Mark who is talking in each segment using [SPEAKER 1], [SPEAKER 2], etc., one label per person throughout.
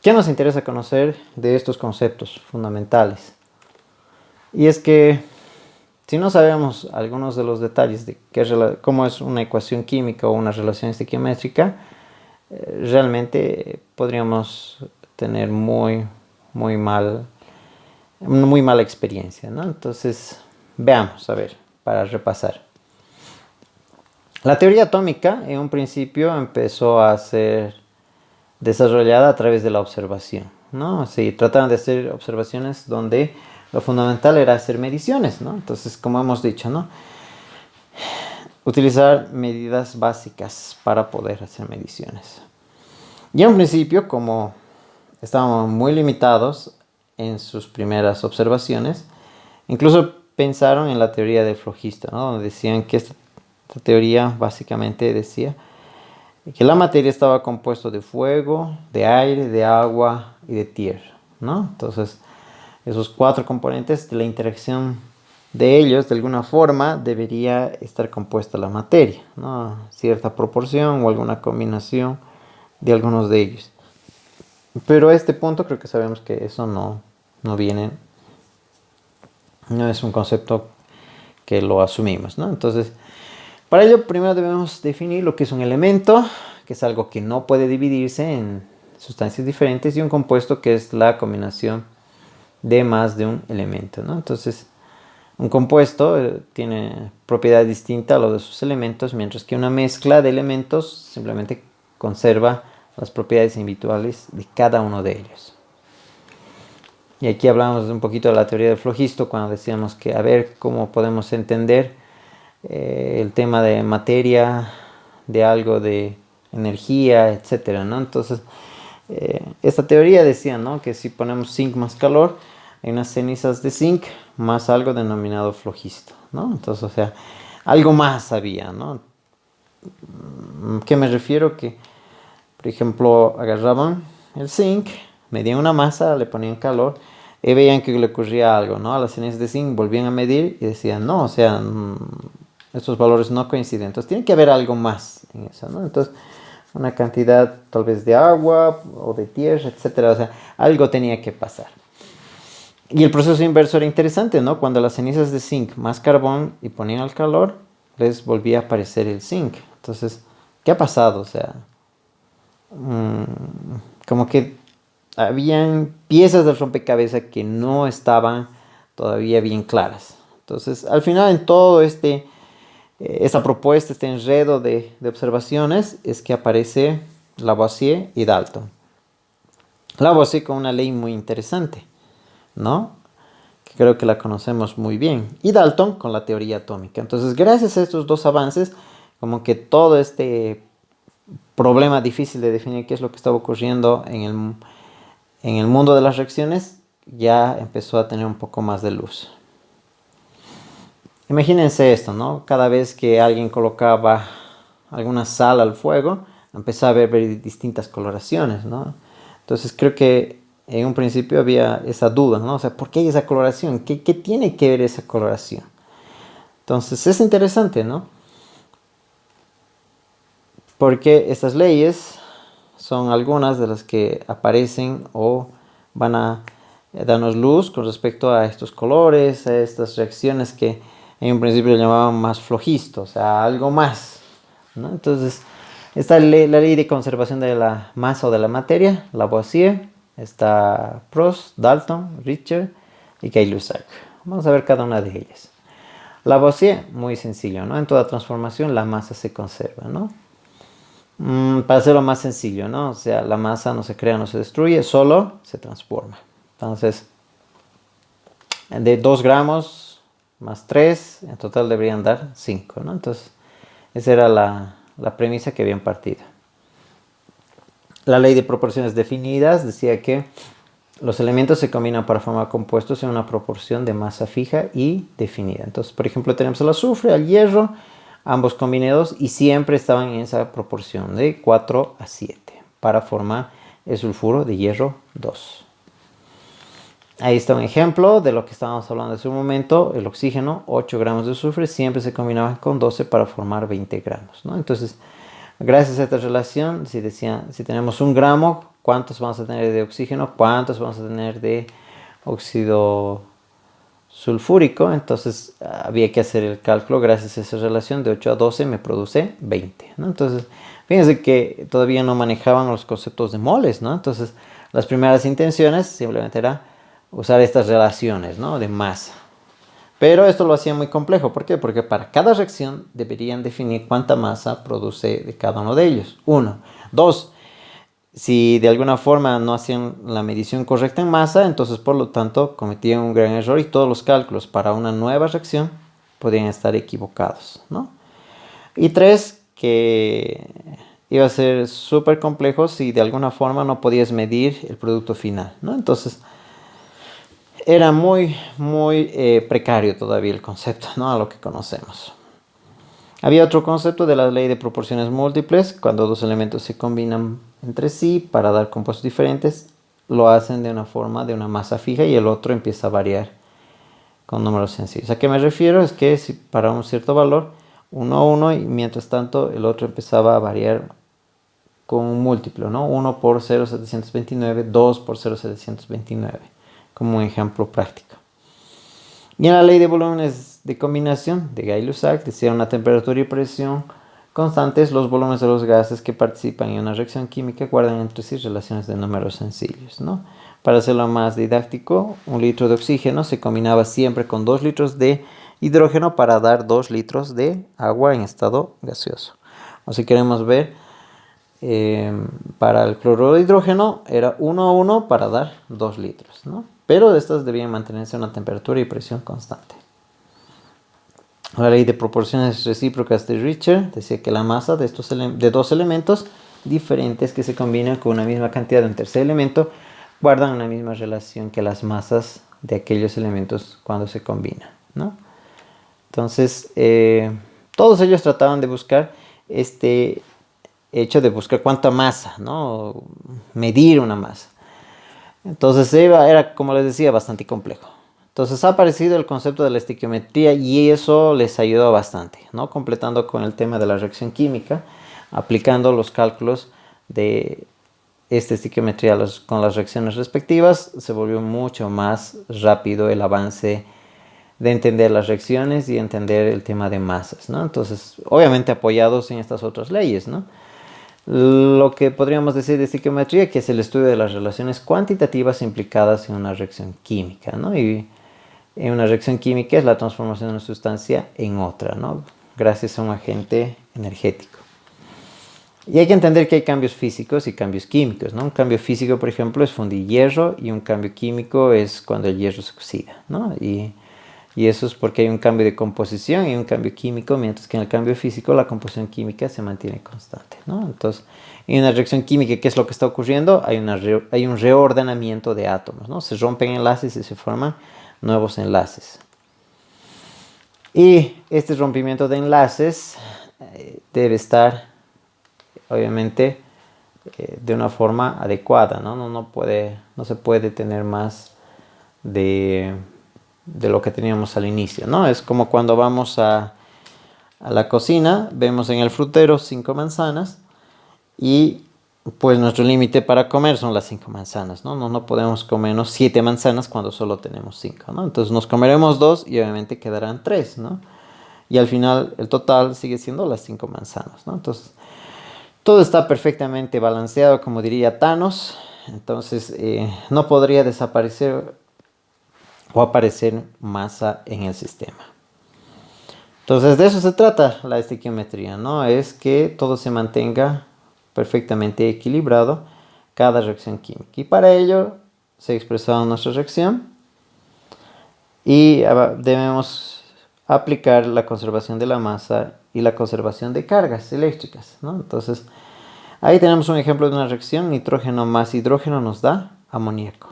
[SPEAKER 1] ¿Qué nos interesa conocer de estos conceptos fundamentales? Y es que si no sabemos algunos de los detalles de cómo es una ecuación química o una relación estequiométrica, realmente podríamos tener muy mala experiencia, ¿no? Entonces, veamos, a ver, para repasar. La teoría atómica en un principio empezó a ser desarrollada a través de la observación, ¿no? Sí, trataban de hacer observaciones donde lo fundamental era hacer mediciones, ¿no? Entonces, como hemos dicho, ¿no? Utilizar medidas básicas para poder hacer mediciones. Y en un principio, como estábamos muy limitados en sus primeras observaciones, incluso pensaron en la teoría del flogisto, ¿no? Donde decían que esta teoría básicamente decía que la materia estaba compuesta de fuego, de aire, de agua y de tierra, ¿no? Entonces, esos 4 componentes, de la interacción de ellos, de alguna forma, debería estar compuesta la materia, ¿no? Cierta proporción o alguna combinación de algunos de ellos. Pero a este punto creo que sabemos que eso no es un concepto que lo asumimos, ¿no? Entonces, para ello primero debemos definir lo que es un elemento, que es algo que no puede dividirse en sustancias diferentes, y un compuesto, que es la combinación de más de un elemento, ¿no? Entonces, un compuesto tiene propiedades distintas a lo de sus elementos, mientras que una mezcla de elementos simplemente conserva las propiedades individuales de cada uno de ellos. Y aquí hablamos un poquito de la teoría del flogisto, cuando decíamos que a ver cómo podemos entender el tema de materia, de algo de energía, etcétera, ¿no? Entonces, esta teoría decía, ¿no?, que si ponemos zinc más calor, hay unas cenizas de zinc más algo denominado flogisto, ¿no? Entonces, o sea, algo más había, ¿no? ¿Qué me refiero? Que, por ejemplo, agarraban el zinc, medían una masa, le ponían calor y veían que le ocurría algo, ¿no? A las cenizas de zinc volvían a medir y decían, no, o sea, estos valores no coinciden. Entonces, tiene que haber algo más en eso, ¿no? Entonces, una cantidad tal vez de agua o de tierra, etcétera. O sea, algo tenía que pasar. Y el proceso inverso era interesante, ¿no? Cuando las cenizas de zinc más carbón y ponían al calor, les volvía a aparecer el zinc. Entonces, ¿qué ha pasado? O sea, como que habían piezas del rompecabezas que no estaban todavía bien claras. Entonces, al final, en todo esta propuesta, este enredo de observaciones, es que aparece Lavoisier y Dalton. Lavoisier con una ley muy interesante, ¿no?, que creo que la conocemos muy bien, y Dalton con la teoría atómica. Entonces, gracias a estos dos avances, como que todo este problema difícil de definir qué es lo que estaba ocurriendo en el mundo de las reacciones ya empezó a tener un poco más de luz. Imagínense esto, ¿no? Cada vez que alguien colocaba alguna sal al fuego, empezaba a ver distintas coloraciones, ¿no? Entonces creo que en un principio había esa duda, ¿no? O sea, ¿por qué hay esa coloración? ¿Qué tiene que ver esa coloración? Entonces es interesante, ¿no? Porque estas leyes son algunas de las que aparecen o van a darnos luz con respecto a estos colores, a estas reacciones que en un principio llamaban más flogisto, o sea, algo más, ¿no? Entonces, está la ley de conservación de la masa o de la materia, Lavoisier, está Prost, Dalton, Richter y Gay-Lussac. Vamos a ver cada una de ellas. Lavoisier, muy sencillo, ¿no? En toda transformación la masa se conserva, ¿no? Para hacerlo más sencillo, ¿no? O sea, la masa no se crea, no se destruye, solo se transforma. Entonces, de 2 gramos más 3, en total deberían dar 5, ¿no? Entonces, esa era la premisa que habían partido. La ley de proporciones definidas decía que los elementos se combinan para formar compuestos en una proporción de masa fija y definida. Entonces, por ejemplo, tenemos el azufre, el hierro, ambos combinados, y siempre estaban en esa proporción de 4:7 para formar el sulfuro de hierro 2. Ahí está un ejemplo de lo que estábamos hablando hace un momento. El oxígeno, 8 gramos de azufre, siempre se combinaban con 12 para formar 20 gramos, ¿no? Entonces, Gracias a esta relación, si tenemos 1 gramo, ¿cuántos vamos a tener de oxígeno? ¿Cuántos vamos a tener de óxido sulfúrico? Entonces había que hacer el cálculo. Gracias a esa relación, de 8 a 12 me produce 20, ¿no? Entonces, fíjense que todavía no manejaban los conceptos de moles, ¿no? Entonces, las primeras intenciones simplemente era usar estas relaciones, ¿no?, de masa. Pero esto lo hacía muy complejo. ¿Por qué? Porque para cada reacción deberían definir cuánta masa produce de cada uno de ellos. 1. 2. Si de alguna forma no hacían la medición correcta en masa, entonces por lo tanto cometían un gran error y todos los cálculos para una nueva reacción podían estar equivocados, ¿no? Y 3, que iba a ser súper complejo si de alguna forma no podías medir el producto final, ¿no? Entonces era muy precario todavía el concepto, ¿no?, a lo que conocemos. Había otro concepto de la ley de proporciones múltiples. Cuando dos elementos se combinan entre sí para dar compuestos diferentes, lo hacen de una forma, de una masa fija, y el otro empieza a variar con números sencillos. ¿A qué me refiero? Es que si para un cierto valor, 1, 1, y mientras tanto el otro empezaba a variar con un múltiplo, ¿no? 1 por 0,729, 2 por 0,729, como un ejemplo práctico. Y en la ley de volúmenes de combinación de Gay-Lussac decía una temperatura y presión constantes, los volúmenes de los gases que participan en una reacción química guardan entre sí relaciones de números sencillos, ¿no? Para hacerlo más didáctico, 1 litro de oxígeno se combinaba siempre con 2 litros de hidrógeno para dar 2 litros de agua en estado gaseoso. O si queremos ver, para el cloruro de hidrógeno era 1 a 1 para dar 2 litros, ¿no? Pero estas debían mantenerse a una temperatura y presión constante. La ley de proporciones recíprocas de Richter decía que la masa de dos elementos diferentes que se combinan con una misma cantidad de un tercer elemento guardan una misma relación que las masas de aquellos elementos cuando se combinan, ¿no? Entonces, todos ellos trataban de buscar este hecho de buscar cuánta masa, ¿no?, medir una masa. Entonces era, como les decía, bastante complejo. Entonces ha aparecido el concepto de la estequiometría y eso les ayudó bastante, ¿no? Completando con el tema de la reacción química, aplicando los cálculos de esta estequiometría con las reacciones respectivas, se volvió mucho más rápido el avance de entender las reacciones y entender el tema de masas, ¿no? Entonces, obviamente apoyados en estas otras leyes, ¿no? Lo que podríamos decir de estequiometría, que es el estudio de las relaciones cuantitativas implicadas en una reacción química, ¿no? Y en una reacción química es la transformación de una sustancia en otra, ¿no?, gracias a un agente energético. Y hay que entender que hay cambios físicos y cambios químicos, ¿no? Un cambio físico, por ejemplo, es fundir hierro, y un cambio químico es cuando el hierro se oxida, ¿no? Y eso es porque hay un cambio de composición y un cambio químico, mientras que en el cambio físico la composición química se mantiene constante, ¿no? Entonces, en una reacción química, ¿qué es lo que está ocurriendo? Hay un reordenamiento de átomos, ¿no? Se rompen enlaces y se forman nuevos enlaces. Y este rompimiento de enlaces debe estar, obviamente, de una forma adecuada, ¿no? No se puede tener más de lo que teníamos al inicio, ¿no? Es como cuando vamos a la cocina, vemos en el frutero 5 manzanas y pues nuestro límite para comer son las 5 manzanas, ¿no? No podemos comernos 7 manzanas cuando solo tenemos 5, ¿no? Entonces nos comeremos 2 y obviamente quedarán 3, ¿no? Y al final el total sigue siendo las 5 manzanas, ¿no? Entonces todo está perfectamente balanceado, como diría Thanos. Entonces no podría desaparecer o aparecer masa en el sistema. Entonces de eso se trata la estequiometría, ¿no? Es que todo se mantenga perfectamente equilibrado, cada reacción química. Y para ello se ha expresado nuestra reacción y debemos aplicar la conservación de la masa y la conservación de cargas eléctricas, ¿no? Entonces ahí tenemos un ejemplo de una reacción: nitrógeno más hidrógeno nos da amoníaco,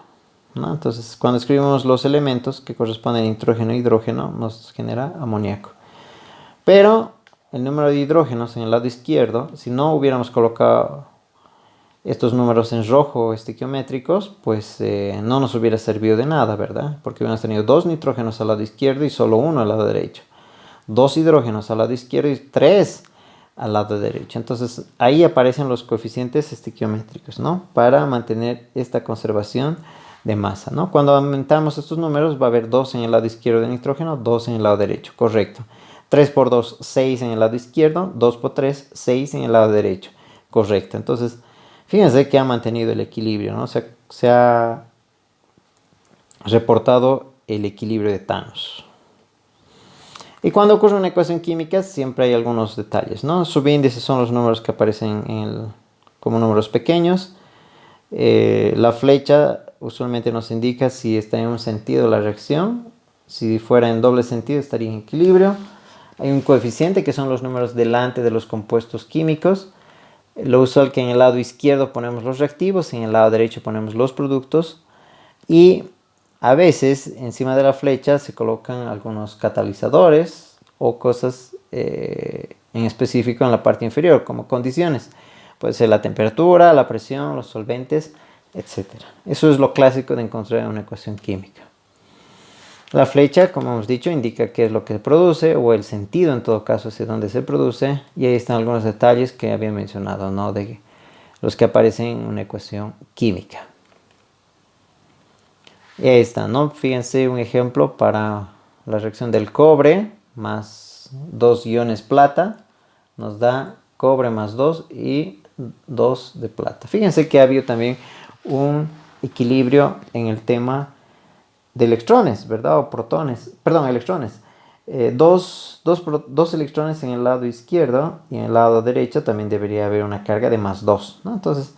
[SPEAKER 1] ¿no? Entonces, cuando escribimos los elementos que corresponden a nitrógeno e hidrógeno, nos genera amoníaco. Pero el número de hidrógenos en el lado izquierdo, si no hubiéramos colocado estos números en rojo estequiométricos, pues no nos hubiera servido de nada, ¿verdad? Porque hubiéramos tenido 2 nitrógenos al lado izquierdo y solo 1 al lado derecho. 2 hidrógenos al lado izquierdo y 3 al lado derecho. Entonces ahí aparecen los coeficientes estequiométricos, ¿no? Para mantener esta conservación de masa, ¿no? Cuando aumentamos estos números va a haber 2 en el lado izquierdo de nitrógeno, 2 en el lado derecho, correcto. 3 por 2, 6 en el lado izquierdo, 2 por 3, 6 en el lado derecho, correcto. Entonces, fíjense que ha mantenido el equilibrio, ¿no? Se ha reportado el equilibrio de Thanos. Y cuando ocurre una ecuación química siempre hay algunos detalles, ¿no? Subíndices son los números que aparecen como números pequeños. La flecha usualmente nos indica si está en un sentido la reacción. Si fuera en doble sentido estaría en equilibrio. Hay un coeficiente que son los números delante de los compuestos químicos. Lo usual que en el lado izquierdo ponemos los reactivos, en el lado derecho ponemos los productos. Y a veces encima de la flecha se colocan algunos catalizadores o cosas en específico en la parte inferior como condiciones. Puede ser la temperatura, la presión, los solventes, etc. Eso es lo clásico de encontrar una ecuación química. La flecha, como hemos dicho, indica qué es lo que se produce o el sentido en todo caso hacia dónde se produce. Y ahí están algunos detalles que había mencionado, ¿no? De los que aparecen en una ecuación química. Y ahí está, ¿no? Fíjense un ejemplo para la reacción del cobre más 2 iones plata. Nos da cobre más 2 y 2 de plata. Fíjense que ha habido también un equilibrio en el tema de electrones, ¿verdad? O protones, perdón, electrones. Dos electrones en el lado izquierdo y en el lado derecho también debería haber una carga de más 2, ¿no? Entonces,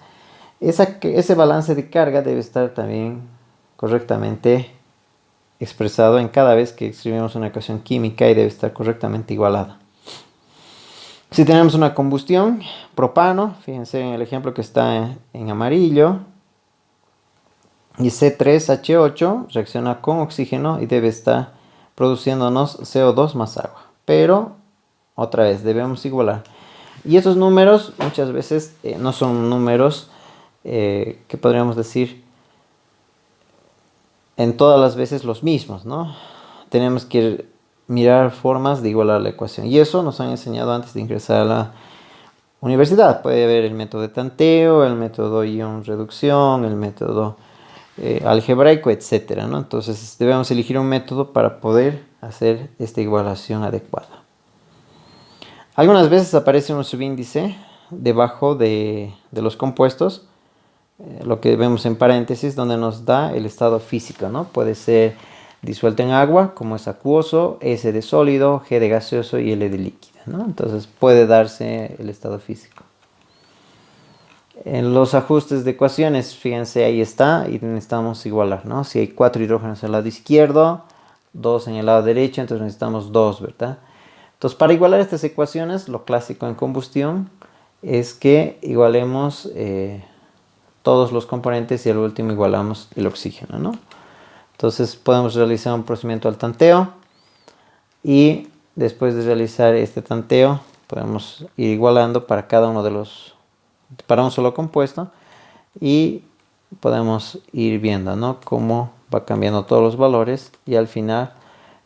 [SPEAKER 1] ese balance de carga debe estar también correctamente expresado en cada vez que escribimos una ecuación química y debe estar correctamente igualada. Si tenemos una combustión, propano, fíjense en el ejemplo que está en amarillo, y C3H8 reacciona con oxígeno y debe estar produciéndonos CO2 más agua. Pero, otra vez, debemos igualar. Y esos números muchas veces no son números que podríamos decir en todas las veces los mismos, ¿no? Tenemos que mirar formas de igualar la ecuación. Y eso nos han enseñado antes de ingresar a la universidad. Puede haber el método de tanteo, el método ion-reducción, el método algebraico, etcétera, ¿no? Entonces debemos elegir un método para poder hacer esta igualación adecuada. Algunas veces aparece un subíndice debajo de los compuestos, lo que vemos en paréntesis, donde nos da el estado físico, ¿no? Puede ser disuelto en agua, como es acuoso, S de sólido, G de gaseoso y L de líquido, ¿no? Entonces puede darse el estado físico. En los ajustes de ecuaciones, fíjense, ahí está, y necesitamos igualar, ¿no? Si hay 4 hidrógenos en el lado izquierdo, 2 en el lado derecho, entonces necesitamos 2, ¿verdad? Entonces, para igualar estas ecuaciones, lo clásico en combustión es que igualemos todos los componentes y al último igualamos el oxígeno, ¿no? Entonces, podemos realizar un procedimiento al tanteo y después de realizar este tanteo, podemos ir igualando para cada uno de para un solo compuesto y podemos ir viendo, ¿no? Cómo va cambiando todos los valores y al final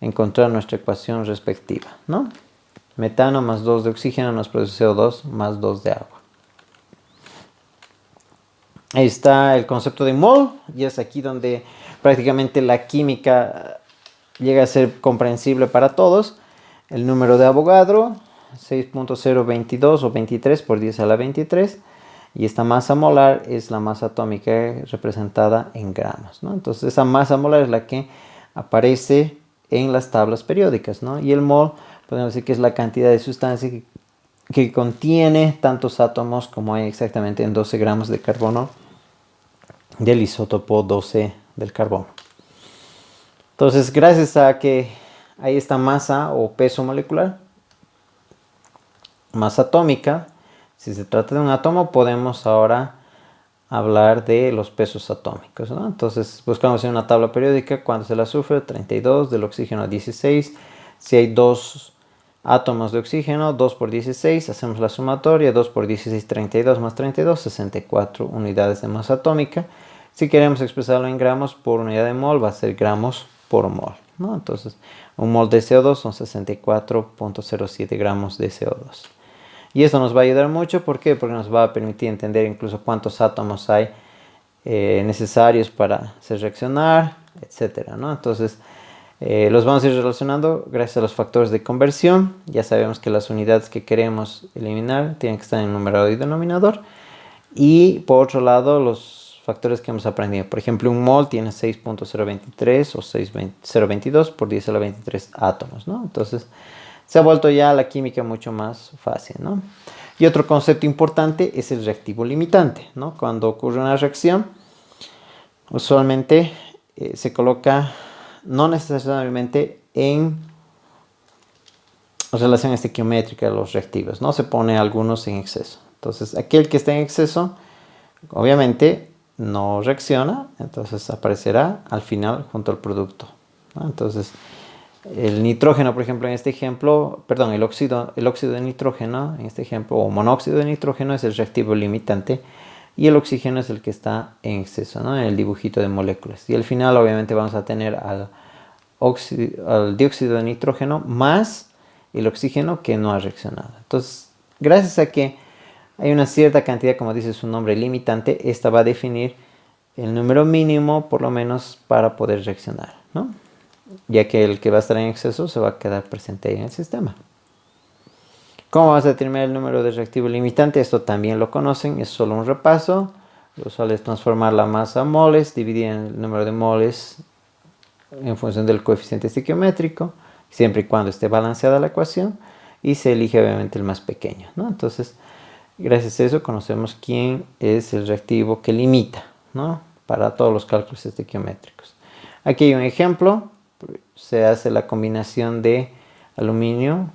[SPEAKER 1] encontrar nuestra ecuación respectiva, ¿no? Metano más 2 de oxígeno nos produce CO2 más 2 de agua. Ahí está el concepto de mol y es aquí donde prácticamente la química llega a ser comprensible para todos. El número de Avogadro, 6.022 o 23 por 10 a la 23. Y esta masa molar es la masa atómica representada en gramos, ¿no? Entonces esa masa molar es la que aparece en las tablas periódicas, ¿no? Y el mol podemos decir que es la cantidad de sustancia que contiene tantos átomos como hay exactamente en 12 gramos de carbono del isótopo 12 del carbono. Entonces, gracias a que hay esta masa o peso molecular, masa atómica, si se trata de un átomo, podemos ahora hablar de los pesos atómicos, ¿no? Entonces, buscamos en una tabla periódica cuánto es el azufre, 32, del oxígeno 16. Si hay 2 átomos de oxígeno, 2 por 16, hacemos la sumatoria, 2 por 16, 32 más 32, 64 unidades de masa atómica. Si queremos expresarlo en gramos por unidad de mol, va a ser gramos por mol, ¿no? Entonces, un mol de CO2 son 64.07 gramos de CO2. Y esto nos va a ayudar mucho, ¿por qué? Porque nos va a permitir entender incluso cuántos átomos hay necesarios para hacer reaccionar, etcétera, ¿no? Entonces, los vamos a ir relacionando gracias a los factores de conversión. Ya sabemos que las unidades que queremos eliminar tienen que estar en numerador y denominador. Y por otro lado, los factores que hemos aprendido. Por ejemplo, un mol tiene 6.023 o 6.022 por 10 a la 23 átomos, ¿no? Entonces, se ha vuelto ya la química mucho más fácil, ¿no? Y otro concepto importante es el reactivo limitante, ¿no? Cuando ocurre una reacción, usualmente se coloca no necesariamente en relación estequiométrica de los reactivos, ¿no? Se pone algunos en exceso. Entonces, aquel que está en exceso, obviamente, no reacciona, entonces aparecerá al final junto al producto, ¿no? Entonces, el nitrógeno, por ejemplo, en este ejemplo, perdón, el óxido de nitrógeno, en este ejemplo, o monóxido de nitrógeno es el reactivo limitante y el oxígeno es el que está en exceso, ¿no? En el dibujito de moléculas. Y al final, obviamente, vamos a tener al dióxido de nitrógeno más el oxígeno que no ha reaccionado. Entonces, gracias a que hay una cierta cantidad, como dice su nombre, limitante, esta va a definir el número mínimo, por lo menos, para poder reaccionar, ¿no? Ya que el que va a estar en exceso se va a quedar presente ahí en el sistema. ¿Cómo vamos a determinar el número de reactivo limitante? Esto también lo conocen, es solo un repaso. Lo usual es transformar la masa a moles, dividir el número de moles en función del coeficiente estequiométrico, siempre y cuando esté balanceada la ecuación, y se elige obviamente el más pequeño, ¿no? Entonces, gracias a eso conocemos quién es el reactivo que limita, ¿no? Para todos los cálculos estequiométricos. Aquí hay un ejemplo, se hace la combinación de aluminio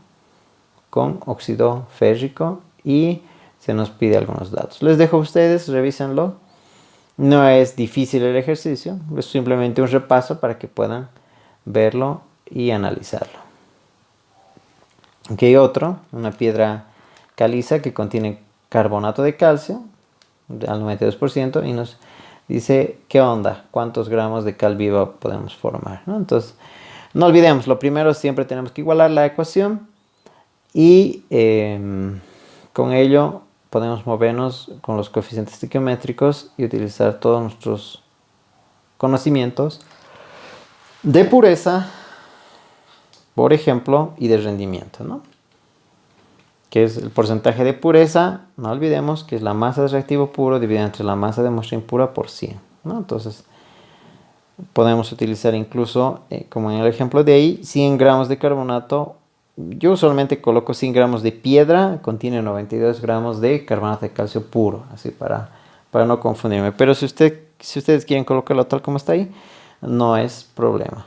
[SPEAKER 1] con óxido férrico y se nos pide algunos datos. Les dejo a ustedes, revísenlo. No es difícil el ejercicio, es simplemente un repaso para que puedan verlo y analizarlo. Aquí hay otro, una piedra caliza que contiene carbonato de calcio al 92% y nos dice qué onda, cuántos gramos de cal viva podemos formar, ¿no? Entonces, no olvidemos, lo primero siempre tenemos que igualar la ecuación y con ello podemos movernos con los coeficientes estequiométricos y utilizar todos nuestros conocimientos de pureza, por ejemplo, y de rendimiento, ¿no? Que es el porcentaje de pureza, no olvidemos que es la masa de reactivo puro dividida entre la masa de muestra impura por 100, ¿no? Entonces, podemos utilizar incluso, como en el ejemplo de ahí, 100 gramos de carbonato. Yo usualmente coloco 100 gramos de piedra, contiene 92 gramos de carbonato de calcio puro, así para no confundirme. Pero si ustedes quieren colocarlo tal como está ahí, no es problema.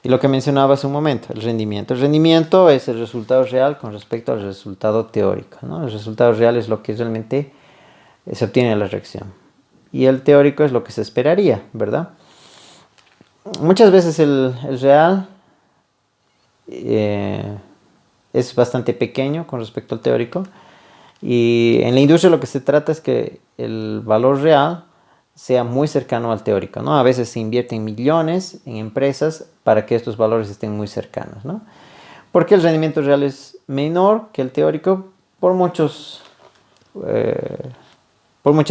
[SPEAKER 1] Y lo que mencionaba hace un momento, el rendimiento. El rendimiento es el resultado real con respecto al resultado teórico, ¿no? El resultado real es lo que realmente se obtiene de la reacción. Y el teórico es lo que se esperaría, ¿verdad? Muchas veces el real es bastante pequeño con respecto al teórico. Y en la industria lo que se trata es que el valor real sea muy cercano al teórico, ¿no? A veces se invierten millones en empresas para que estos valores estén muy cercanos, ¿no? Porque el rendimiento real es menor que el teórico por muchas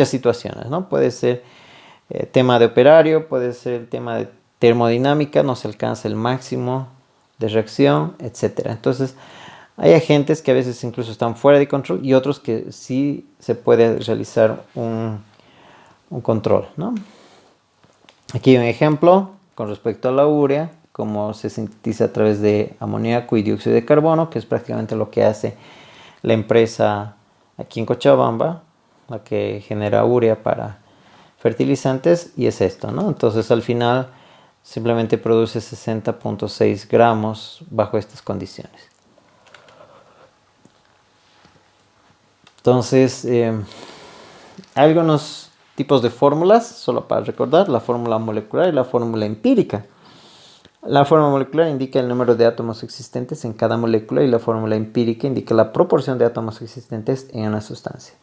[SPEAKER 1] situaciones, ¿no? Puede ser tema de operario, puede ser el tema de termodinámica, no se alcanza el máximo de reacción, etc. Entonces, hay agentes que a veces incluso están fuera de control y otros que sí se puede realizar un control, ¿no? Aquí hay un ejemplo con respecto a la urea, cómo se sintetiza a través de amoníaco y dióxido de carbono, que es prácticamente lo que hace la empresa aquí en Cochabamba, la que genera urea para fertilizantes, y es esto, ¿no? Entonces al final simplemente produce 60.6 gramos bajo estas condiciones. Entonces, hay algunos tipos de fórmulas, solo para recordar, la fórmula molecular y la fórmula empírica. La fórmula molecular indica el número de átomos existentes en cada molécula y la fórmula empírica indica la proporción de átomos existentes en una sustancia.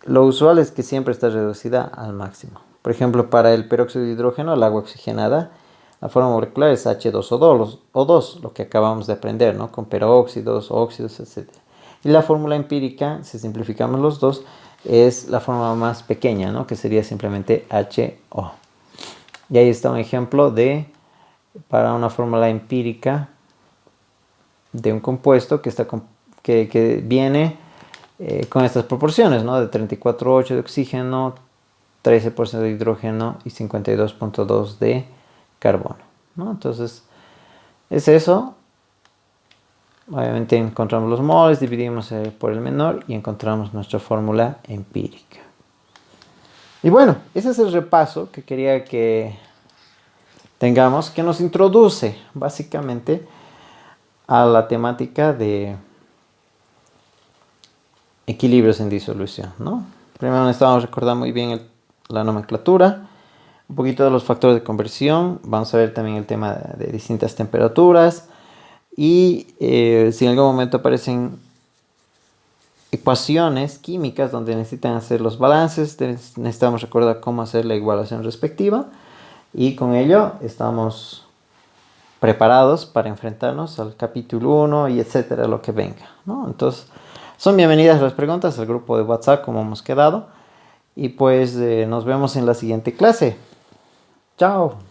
[SPEAKER 1] Lo usual es que siempre está reducida al máximo. Por ejemplo, para el peróxido de hidrógeno, el agua oxigenada, La forma molecular es H2O2, lo que acabamos de aprender, ¿no? Con peróxidos, óxidos, etc. Y la fórmula empírica, si simplificamos los dos, es la forma más pequeña, ¿no? Que sería simplemente HO. Y ahí está un ejemplo para una fórmula empírica de un compuesto que viene con estas proporciones, ¿no? De 34,8 de oxígeno, 13% de hidrógeno y 52,2 de carbono, ¿no? Entonces, es eso. Obviamente encontramos los moles, dividimos por el menor y encontramos nuestra fórmula empírica. Y bueno, ese es el repaso que quería que tengamos, que nos introduce básicamente a la temática de equilibrios en disolución, ¿no? Primero necesitamos recordar muy bien la nomenclatura, un poquito de los factores de conversión, vamos a ver también el tema de distintas temperaturas y si en algún momento aparecen ecuaciones químicas donde necesitan hacer los balances, necesitamos recordar cómo hacer la igualación respectiva y con ello estamos preparados para enfrentarnos al capítulo 1 y etcétera, lo que venga, ¿no? Entonces, son bienvenidas las preguntas al grupo de WhatsApp como hemos quedado y pues nos vemos en la siguiente clase. Chao.